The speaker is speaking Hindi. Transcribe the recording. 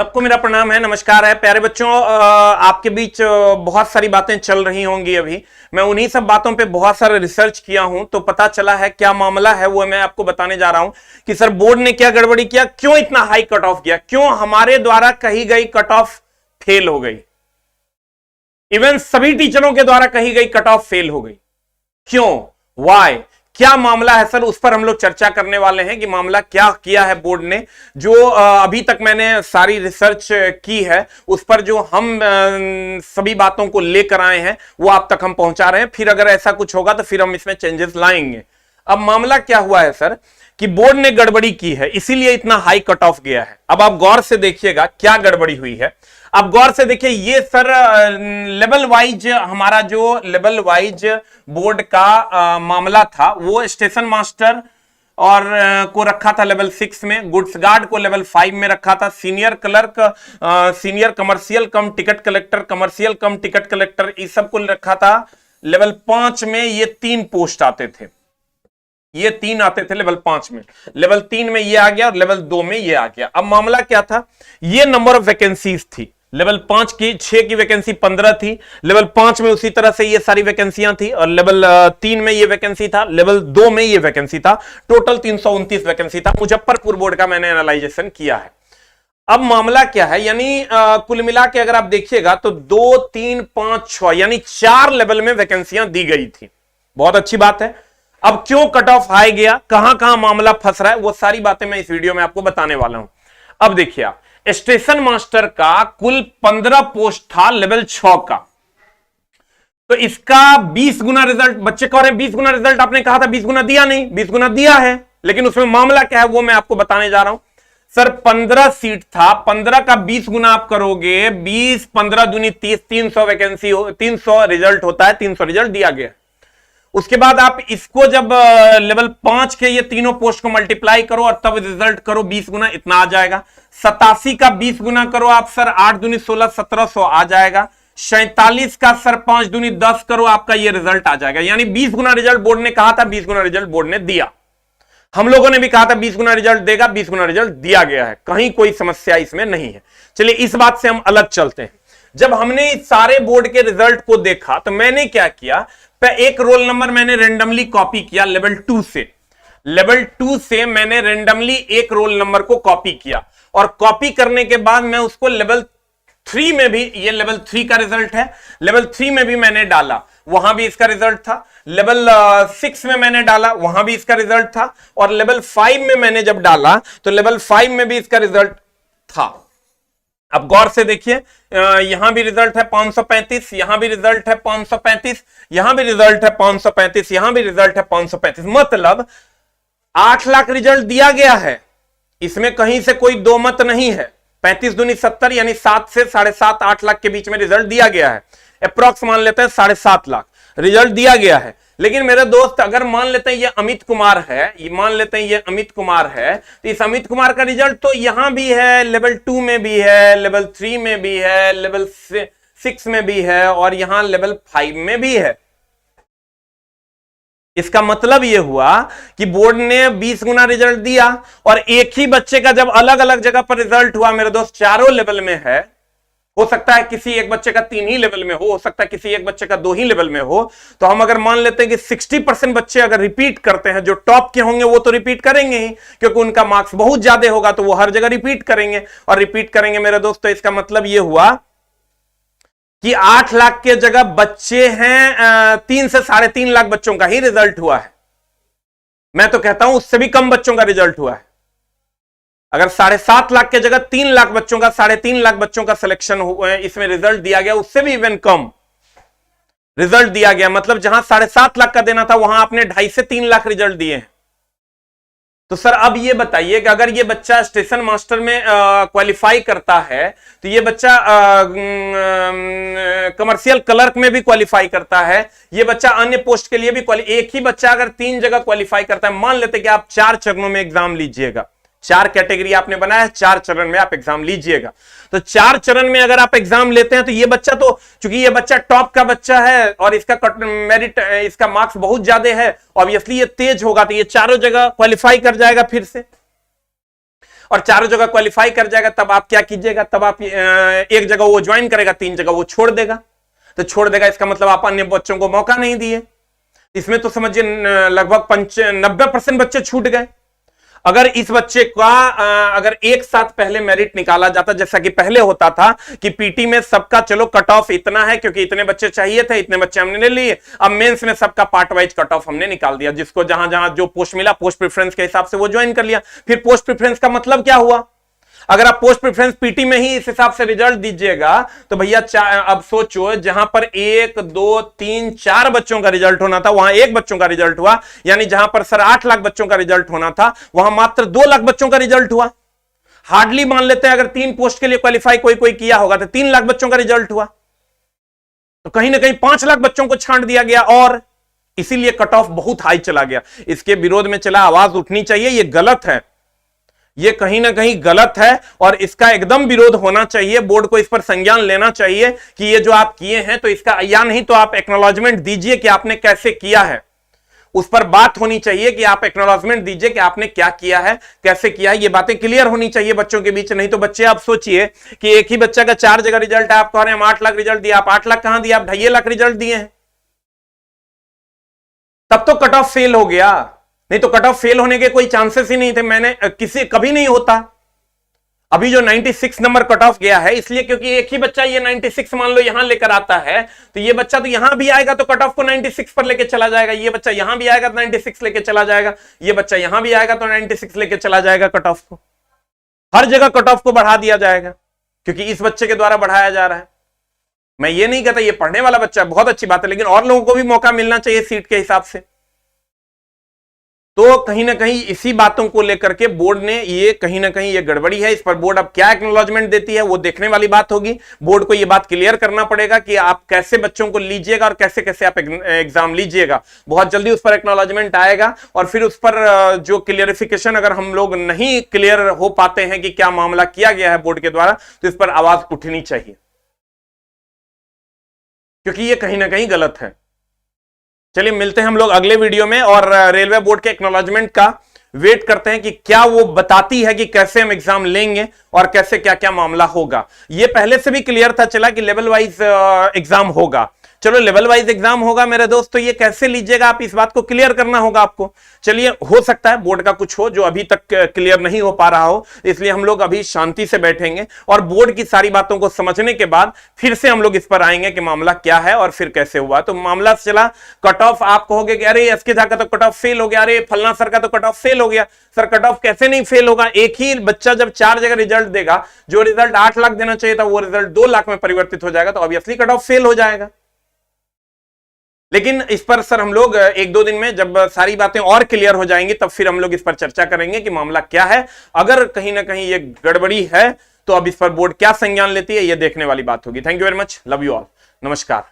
सबको मेरा प्रणाम है, नमस्कार है प्यारे बच्चों। आपके बीच बहुत सारी बातें चल रही होंगी। अभी मैं उन्हीं सब बातों पे बहुत सारा रिसर्च किया हूं, तो पता चला है क्या मामला है वो मैं आपको बताने जा रहा हूं कि सर बोर्ड ने क्या गड़बड़ी किया, क्यों इतना हाई कट ऑफ किया, क्यों हमारे द्वारा कही गई कट ऑफ फेल हो गई, इवन सभी टीचरों के द्वारा कही गई कट ऑफ फेल हो गई। क्यों, वाई, क्या मामला है सर, उस पर हम लोग चर्चा करने वाले हैं कि मामला क्या किया है बोर्ड ने। जो अभी तक मैंने सारी रिसर्च की है उस पर जो हम सभी बातों को लेकर आए हैं वो आप तक हम पहुंचा रहे हैं। फिर अगर ऐसा कुछ होगा तो फिर हम इसमें चेंजेस लाएंगे। अब मामला क्या हुआ है सर कि बोर्ड ने गड़बड़ी की है, इसीलिए इतना हाई कट ऑफ गया है। अब आप गौर से देखिएगा क्या गड़बड़ी हुई है। अब गौर से देखिए, ये सर लेवल वाइज, हमारा जो लेवल वाइज बोर्ड का मामला था वो स्टेशन मास्टर और को रखा था लेवल 6 में, गुड्स गार्ड को लेवल 5 में रखा था, सीनियर क्लर्क, सीनियर कमर्शियल कम टिकट कलेक्टर, कमर्शियल कम टिकट कलेक्टर, इस सब को रखा था लेवल 5 में। ये 3 पोस्ट आते थे, ये 3 आते थे लेवल 5 में। लेवल 3 में ये आ गया और लेवल 2 में ये आ गया। अब मामला क्या था, ये नंबर ऑफ वैकेंसीज थी। लेवल 5 की 6 की वैकेंसी 15 थी, लेवल 5 में उसी तरह से ये सारी वैकेंसियां थी, और लेवल 3 में ये वैकेंसी था, लेवल 2 में ये वैकेंसी था। टोटल 329 वैकेंसी था। मुजफ्फरपुर बोर्ड का मैंने एनालाइजेशन किया है। अब मामला क्या है, यानी कुल मिला के अगर आप देखिएगा तो 2, 3, 5, 6 यानी 4 लेवल में वैकेंसियां दी गई थी। बहुत अच्छी बात है। अब क्यों कट ऑफ हाई गया, कहां कहां मामला फंस रहा है, वो सारी बातें मैं इस वीडियो में आपको बताने वाला हूं। अब देखिए, आप स्टेशन मास्टर का कुल 15 पोस्ट था लेवल 6 का, तो इसका 20 गुना रिजल्ट, बच्चे कह रहे हैं 20 गुना रिजल्ट आपने कहा था, 20 गुना दिया नहीं, 20 गुना दिया है, लेकिन उसमें मामला क्या है वो मैं आपको बताने जा रहा हूं। सर 15 सीट था, 15 का 20 गुना आप करोगे, 20, 15 दूनी 30, 300 वैकेंसी हो, 300 रिजल्ट होता है, 300 रिजल्ट दिया गया। उसके बाद आप इसको जब लेवल 5 के ये तीनों पोस्ट को मल्टीप्लाई करो और तब रिजल्ट करो 20 गुना, इतना आ जाएगा। 87 का 20 गुना करो आप सर, 8 दूनी 16, 1700 आ जाएगा। 47 का सर 5 दूनी 10 करो, आपका ये रिजल्ट आ जाएगा। यानी 20 गुना रिजल्ट बोर्ड ने कहा था, 20 गुना रिजल्ट बोर्ड ने दिया। हम लोगों ने भी कहा था 20 गुना रिजल्ट देगा, 20 गुना रिजल्ट दिया गया है, कहीं कोई समस्या इसमें नहीं है। चलिए इस बात से हम अलग चलते हैं। जब हमने इस सारे बोर्ड के रिजल्ट को देखा तो मैंने क्या किया, एक रोल नंबर मैंने रेंडमली कॉपी किया लेवल 2 से। लेवल 2 से मैंने रेंडमली एक रोल नंबर को कॉपी किया, और कॉपी करने के बाद मैं उसको लेवल 3 में भी, ये लेवल 3 का रिजल्ट है, लेवल 3 में भी मैंने डाला, वहां भी इसका रिजल्ट था। लेवल 6 में मैंने डाला, वहां भी इसका रिजल्ट था, और लेवल 5 में मैंने जब डाला तो लेवल 5 में भी इसका रिजल्ट था। अब गौर से देखिए, यहां भी रिजल्ट है 535, यहां भी रिजल्ट है 535, यहां भी रिजल्ट है 535, यहां भी रिजल्ट है 535। मतलब 8 लाख रिजल्ट दिया गया है, इसमें कहीं से कोई दो मत नहीं है। 35 दूनी 70 यानी 7 से 7.5 8 लाख के बीच में रिजल्ट दिया गया है। अप्रॉक्स मान लेते हैं 7.5 लाख रिजल्ट दिया गया है। लेकिन मेरे दोस्त, अगर मान लेते हैं ये अमित कुमार है, ये मान लेते हैं ये अमित कुमार है, तो इस अमित कुमार का रिजल्ट तो यहां भी है, लेवल 2 में भी है, लेवल 3 में भी है, लेवल 6 में भी है, और यहां लेवल 5 में भी है। इसका मतलब यह हुआ कि बोर्ड ने 20 गुना रिजल्ट दिया, और एक ही बच्चे का जब अलग अलग जगह पर रिजल्ट हुआ मेरे दोस्त, चारों लेवल में है, हो सकता है किसी एक बच्चे का 3 ही लेवल में हो सकता है किसी एक बच्चे का 2 ही लेवल में हो, तो हम अगर मान लेते हैं कि 60% बच्चे अगर रिपीट करते हैं, जो टॉप के होंगे वो तो रिपीट करेंगे ही, क्योंकि उनका मार्क्स बहुत ज्यादा होगा, तो वो हर जगह रिपीट करेंगे, और रिपीट करेंगे मेरे दोस्त, तो इसका मतलब ये हुआ कि 8 लाख के जगह बच्चे हैं 3 से 3.5 लाख बच्चों का ही रिजल्ट हुआ है। मैं तो कहता हूं उससे भी कम बच्चों का रिजल्ट हुआ है। अगर 7.5 लाख के जगह 3 लाख बच्चों का, 3.5 लाख बच्चों का सिलेक्शन इसमें रिजल्ट दिया गया, उससे भी इवन कम रिजल्ट दिया गया। मतलब जहां 7.5 लाख का देना था, वहां आपने 2.5 से 3 लाख रिजल्ट दिए हैं। तो सर अब ये बताइए कि अगर ये बच्चा स्टेशन मास्टर में क्वालिफाई करता है, तो ये बच्चा कमर्शियल क्लर्क में भी क्वालिफाई करता है, ये बच्चा अन्य पोस्ट के लिए भी एक ही बच्चा अगर 3 जगह क्वालिफाई करता है, मान लेते कि आप 4 चरणों में एग्जाम लीजिएगा, 4 कैटेगरी आपने बनाया, 4 चरण में आप एग्जाम लीजिएगा, तो 4 चरण में अगर आप एग्जाम लेते हैं, तो ये बच्चा, तो चूंकि ये बच्चा टॉप का बच्चा है और इसका मेरिट, इसका मार्क्स बहुत ज्यादा है, ऑब्वियसली ये तेज होगा, तो ये चारों जगह क्वालिफाई कर जाएगा फिर से। और चारों जगह क्वालिफाई कर जाएगा, तब आप क्या कीजिएगा, तब आप एक जगह वो ज्वाइन करेगा, 3 जगह वो छोड़ देगा। तो छोड़ देगा इसका मतलब आप अन्य बच्चों को मौका नहीं दिए। इसमें तो समझिए लगभग 90% बच्चे छूट गए। अगर इस बच्चे का अगर एक साथ पहले मेरिट निकाला जाता, जैसा कि पहले होता था कि पीटी में सबका चलो कट ऑफ इतना है क्योंकि इतने बच्चे चाहिए थे, इतने बच्चे हमने ले लिए, अब मेंस में सबका पार्ट वाइज कट ऑफ हमने निकाल दिया, जिसको जहां जहां जो पोस्ट मिला पोस्ट प्रेफरेंस के हिसाब से वो ज्वाइन कर लिया। फिर पोस्ट प्रेफरेंस का मतलब क्या हुआ, अगर आप पोस्ट प्रेफरेंस पीटी में ही इस हिसाब से रिजल्ट दीजिएगा तो भैया अब सोचो, जहां पर 1 2 3 4 बच्चों का रिजल्ट होना था वहां 1 बच्चों का रिजल्ट हुआ, यानी जहां पर सर 8 लाख बच्चों का रिजल्ट होना था वहां मात्र 2 लाख बच्चों का रिजल्ट हुआ। हार्डली मान लेते हैं अगर 3 पोस्ट के लिए क्वालिफाई कोई किया होगा तो 3 लाख बच्चों का रिजल्ट हुआ, तो कहीं ना कहीं 5 लाख बच्चों को छांट दिया गया और इसीलिए कट ऑफ बहुत हाई चला गया। इसके विरोध में चला आवाज उठनी चाहिए, यह गलत है, ये कहीं ना कहीं गलत है और इसका एकदम विरोध होना चाहिए। बोर्ड को इस पर संज्ञान लेना चाहिए कि ये जो आप किए हैं तो इसका, या नहीं तो आप एक्नॉलेजमेंट दीजिए कि आपने कैसे किया है, उस पर बात होनी चाहिए कि आप एक्नॉलेजमेंट दीजिए कि आपने क्या किया है, कैसे किया है, ये बातें क्लियर होनी चाहिए बच्चों के बीच। नहीं तो बच्चे, आप सोचिए कि एक ही बच्चा का 4 जगह रिजल्ट है, आप कह रहे हैं हम 8 लाख रिजल्ट दिया, आप 8 लाख कहां दिया, आप 2.5 लाख रिजल्ट दिए हैं, तब तो कट ऑफ फेल हो गया, नहीं तो कट ऑफ फेल होने के कोई चांसेस ही नहीं थे। मैंने कभी नहीं होता। अभी जो 96 नंबर कट ऑफ गया है इसलिए क्योंकि एक ही बच्चा ये 96 मान लो यहां लेकर आता है, तो ये बच्चा तो यहां भी आएगा तो कट ऑफ को 96 पर लेकर चला जाएगा, ये बच्चा यहां भी आएगा तो 96 लेकर चला जाएगा, ये बच्चा यहां भी आएगा तो 96 लेकर चला जाएगा, कट ऑफ को हर जगह कट ऑफ को बढ़ा दिया जाएगा क्योंकि इस बच्चे के द्वारा बढ़ाया जा रहा है। मैं ये नहीं कहता ये पढ़ने वाला बच्चा बहुत अच्छी बात है, लेकिन और लोगों को भी मौका मिलना चाहिए सीट के हिसाब से। तो कहीं ना कहीं इसी बातों को लेकर के बोर्ड ने ये कहीं ना कहीं ये गड़बड़ी है। इस पर बोर्ड अब क्या एक्नॉलेजमेंट देती है वो देखने वाली बात होगी। बोर्ड को ये बात क्लियर करना पड़ेगा कि आप कैसे बच्चों को लीजिएगा और कैसे कैसे आप एग्जाम लीजिएगा। बहुत जल्दी उस पर एक्नॉलेजमेंट आएगा और फिर उस पर जो क्लियरिफिकेशन, अगर हम लोग नहीं क्लियर हो पाते हैं कि क्या मामला किया गया है बोर्ड के द्वारा, तो इस पर आवाज उठनी चाहिए क्योंकि ये कहीं ना कहीं गलत है। चलिए मिलते हैं हम लोग अगले वीडियो में और रेलवे बोर्ड के एक्नॉलेजमेंट का वेट करते हैं कि क्या वो बताती है कि कैसे हम एग्जाम लेंगे और कैसे क्या क्या मामला होगा। ये पहले से भी क्लियर था चला कि लेवल वाइज एग्जाम होगा। चलो लेवल वाइज एग्जाम होगा मेरे दोस्त, तो ये कैसे लीजिएगा आप, इस बात को क्लियर करना होगा आपको। चलिए हो सकता है बोर्ड का कुछ हो जो अभी तक क्लियर नहीं हो पा रहा हो, इसलिए हम लोग अभी शांति से बैठेंगे और बोर्ड की सारी बातों को समझने के बाद फिर से हम लोग इस पर आएंगे कि मामला क्या है और फिर कैसे हुआ। तो मामला चला कट ऑफ, आप कहोगे कि अरे एसके झा का तो कट ऑफ फेल हो गया, अरे फलना सर का तो कट ऑफ फेल हो गया। सर कट ऑफ कैसे नहीं फेल होगा, एक ही बच्चा जब 4 जगह रिजल्ट देगा, जो रिजल्ट 8 लाख देना चाहिए था वो रिजल्ट 2 लाख में परिवर्तित हो जाएगा, तो ऑब्वियसली कट ऑफ फेल हो जाएगा। लेकिन इस पर सर हम लोग 1-2 दिन में जब सारी बातें और क्लियर हो जाएंगी तब फिर हम लोग इस पर चर्चा करेंगे कि मामला क्या है। अगर कहीं ना कहीं ये गड़बड़ी है तो अब इस पर बोर्ड क्या संज्ञान लेती है ये देखने वाली बात होगी। Thank you very much, love you all, नमस्कार।